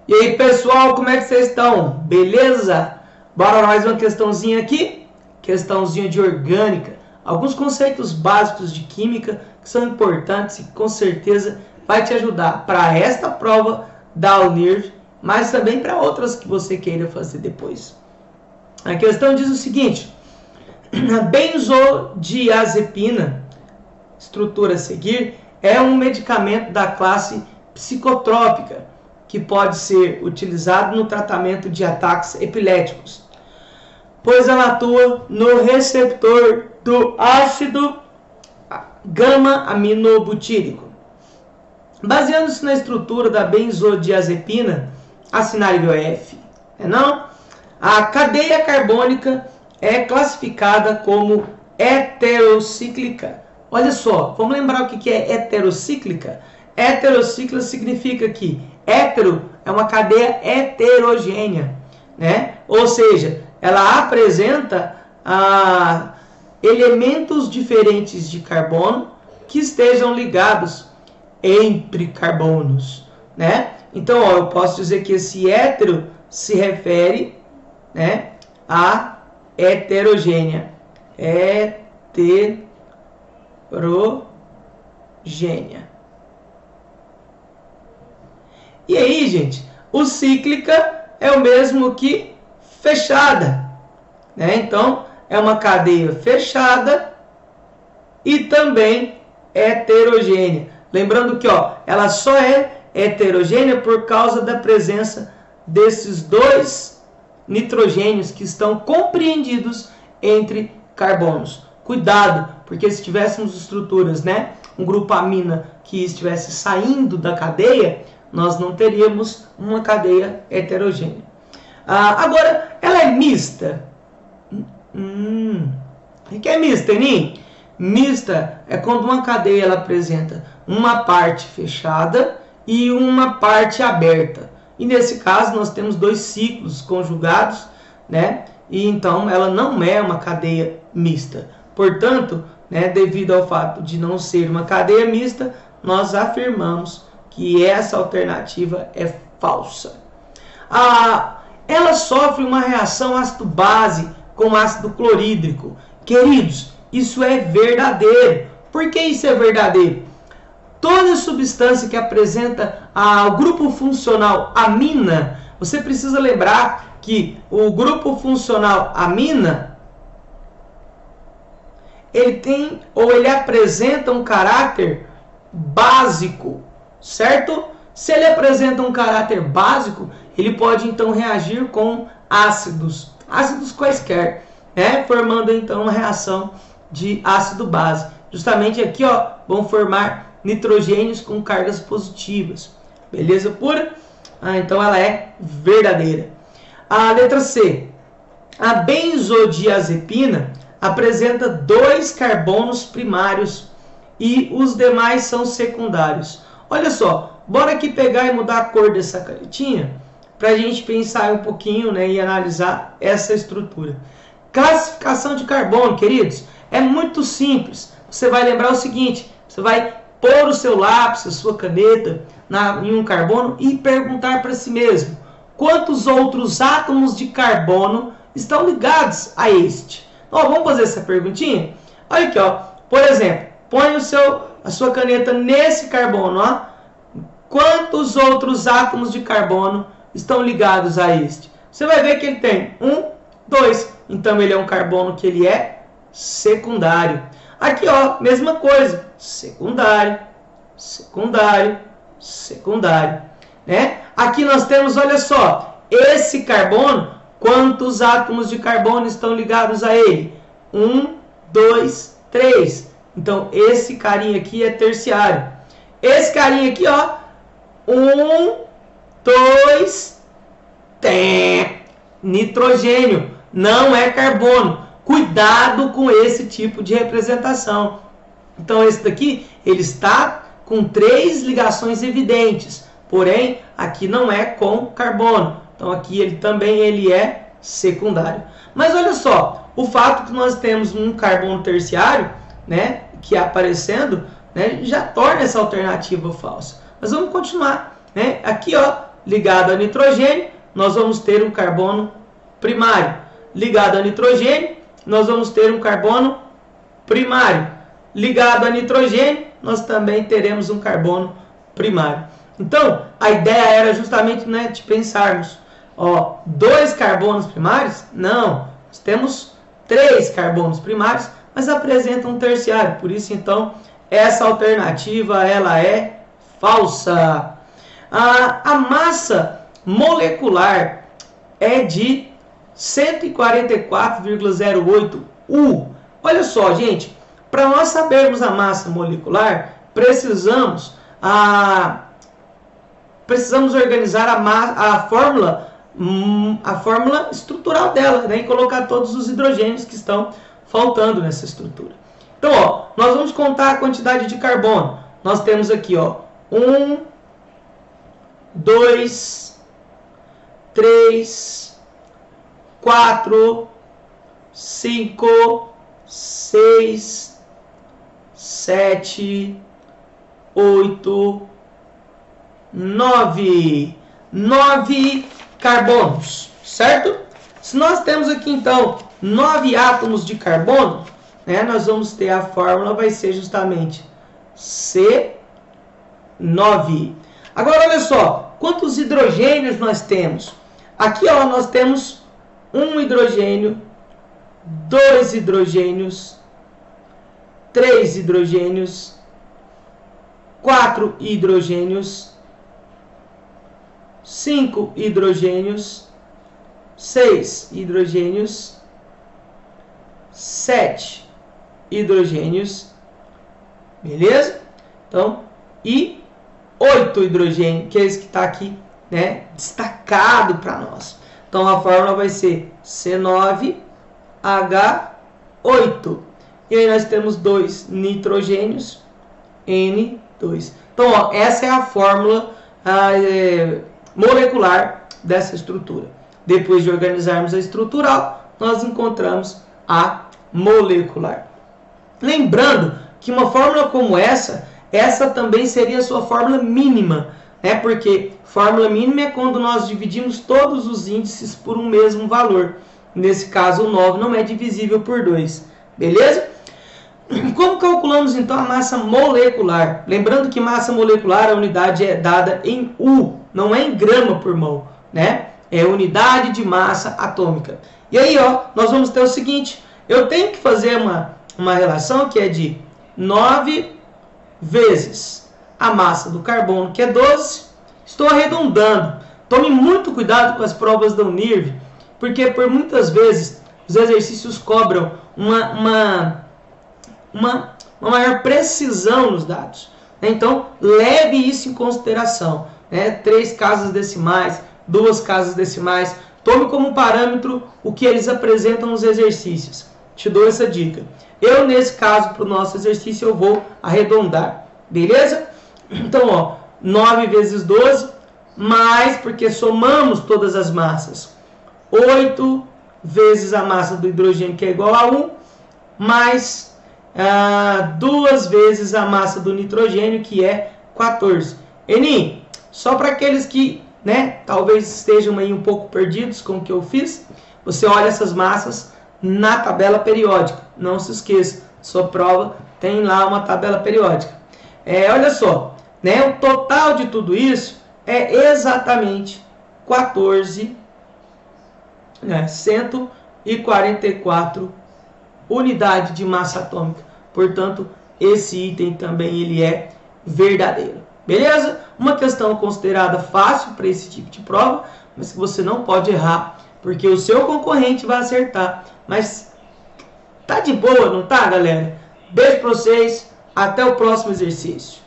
E aí, pessoal, como é que vocês estão? Beleza? Bora mais uma questãozinha aqui? Questãozinha de orgânica. Alguns conceitos básicos de química que são importantes e com certeza vai te ajudar para esta prova da UNIR, mas também para outras que você queira fazer depois. A questão diz o seguinte: a benzodiazepina, estrutura a seguir, é um medicamento da classe psicotrópica que pode ser utilizado no tratamento de ataques epiléticos, pois ela atua no receptor do ácido gama-aminobutírico. Baseando-se na estrutura da benzodiazepina, assinável F, a cadeia carbônica é classificada como heterocíclica. Olha só, vamos lembrar o que é heterocíclica? Heterocíclica significa que hétero é uma cadeia heterogênea, né? Ou seja, ela apresenta elementos diferentes de carbono que estejam ligados entre carbonos, né? Então, eu posso dizer que esse hétero se refere, né, a heterogênea. Heterogênea. E aí, gente, o cíclica é o mesmo que fechada, né? Então, é uma cadeia fechada e também heterogênea. Lembrando que, ela só é heterogênea por causa da presença desses dois nitrogênios que estão compreendidos entre carbonos. Cuidado, porque se tivéssemos estruturas, né, um grupo amina que estivesse saindo da cadeia, nós não teríamos uma cadeia heterogênea. Agora, ela é mista. O que é mista, Enim? Mista é quando uma cadeia ela apresenta uma parte fechada e uma parte aberta. E nesse caso nós temos dois ciclos conjugados, né? E então ela não é uma cadeia mista. Portanto, né, devido ao fato de não ser uma cadeia mista, nós afirmamos que essa alternativa é falsa. Ela sofre uma reação ácido-base com ácido clorídrico. Queridos, isso é verdadeiro. Por que isso é verdadeiro? Toda substância que apresenta o grupo funcional amina, você precisa lembrar que o grupo funcional amina, ele apresenta um caráter básico, certo? Se ele apresenta um caráter básico, ele pode então reagir com ácidos quaisquer, né? Formando então uma reação de ácido-base. Justamente aqui, vão formar nitrogênios com cargas positivas. Beleza pura? Então ela é verdadeira. A letra C. A benzodiazepina apresenta 2 carbonos primários e os demais são secundários. Olha só, bora aqui pegar e mudar a cor dessa canetinha para a gente pensar um pouquinho, né, e analisar essa estrutura. Classificação de carbono, queridos, é muito simples. Você vai lembrar o seguinte: você vai pôr o seu lápis, a sua caneta em um carbono e perguntar para si mesmo quantos outros átomos de carbono estão ligados a este. Vamos fazer essa perguntinha? Olha aqui, por exemplo, põe a sua caneta nesse carbono, quantos outros átomos de carbono estão ligados a este? Você vai ver que ele tem 1, 2, então ele é um carbono que ele é secundário. Aqui, mesma coisa, secundário, secundário, secundário, né? Aqui nós temos, olha só, esse carbono, quantos átomos de carbono estão ligados a ele? 1, 2, 3. Então, esse carinha aqui é terciário. Esse carinha aqui, 1, 2, nitrogênio, não é carbono. Cuidado com esse tipo de representação. Então, esse daqui, ele está com 3 ligações evidentes, porém, aqui não é com carbono. Então, aqui ele é secundário. Mas olha só, o fato que nós temos um carbono terciário, né, que é aparecendo, né, já torna essa alternativa falsa. Mas vamos continuar, né? Aqui, ligado a nitrogênio, nós vamos ter um carbono primário. Ligado a nitrogênio, nós vamos ter um carbono primário. Ligado a nitrogênio, nós também teremos um carbono primário. Então, a ideia era justamente, né, de pensarmos, ó, 2 carbonos primários? Não, nós temos 3 carbonos primários, mas apresentam um terciário. Por isso, então, essa alternativa ela é falsa. A massa molecular é de 144,08 U. Olha só, gente, para nós sabermos a massa molecular, precisamos organizar a fórmula estrutural dela, né, e colocar todos os hidrogênios que estão faltando nessa estrutura. Então, ó, nós vamos contar a quantidade de carbono. Nós temos aqui, ó, 1, 2, 3, 4, 5, 6, 7, 8, 9 carbonos, certo? Se nós temos aqui então 9 átomos de carbono, né, nós vamos ter a fórmula, vai ser justamente C9. Agora olha só, quantos hidrogênios nós temos? Aqui ó, nós temos 1 hidrogênio, 2 hidrogênios, 3 hidrogênios, 4 hidrogênios, 5 hidrogênios, 6 hidrogênios, 7 hidrogênios, beleza? Então, e 8 hidrogênios, que é esse que está aqui, né, destacado para nós. Então, a fórmula vai ser C9H8. E aí nós temos 2 nitrogênios, N2. Então, ó, essa é a fórmula molecular dessa estrutura. Depois de organizarmos a estrutural, nós encontramos a molecular. Lembrando que uma fórmula como essa também seria a sua fórmula mínima, né? Porque fórmula mínima é quando nós dividimos todos os índices por um mesmo valor. Nesse caso, o 9 não é divisível por 2, beleza? Como calculamos então a massa molecular? Lembrando que massa molecular, a unidade é dada em U, não é em grama por mol, né? É unidade de massa atômica. E aí, ó, nós vamos ter o seguinte, eu tenho que fazer uma relação que é de 9 vezes a massa do carbono, que é 12. Estou arredondando. Tome muito cuidado com as provas da Unirv, porque por muitas vezes os exercícios cobram uma maior precisão nos dados. Então, leve isso em consideração, né? 3 casas decimais, 2 casas decimais. Tome como parâmetro o que eles apresentam nos exercícios. Te dou essa dica. Eu, nesse caso, para o nosso exercício, eu vou arredondar. Beleza? Então, ó, 9 vezes 12, mais, porque somamos todas as massas. 8 vezes a massa do hidrogênio, que é igual a 1, mais 2 vezes a massa do nitrogênio, que é 14. Enim, só para aqueles que, né, talvez estejam aí um pouco perdidos com o que eu fiz, você olha essas massas na tabela periódica. Não se esqueça, sua prova tem lá uma tabela periódica. Olha só, né, o total de tudo isso é exatamente 144 unidades de massa atômica. Portanto, esse item também ele é verdadeiro. Beleza? Uma questão considerada fácil para esse tipo de prova, mas que você não pode errar, porque o seu concorrente vai acertar. Mas tá de boa, não tá, galera? Beijo para vocês, até o próximo exercício.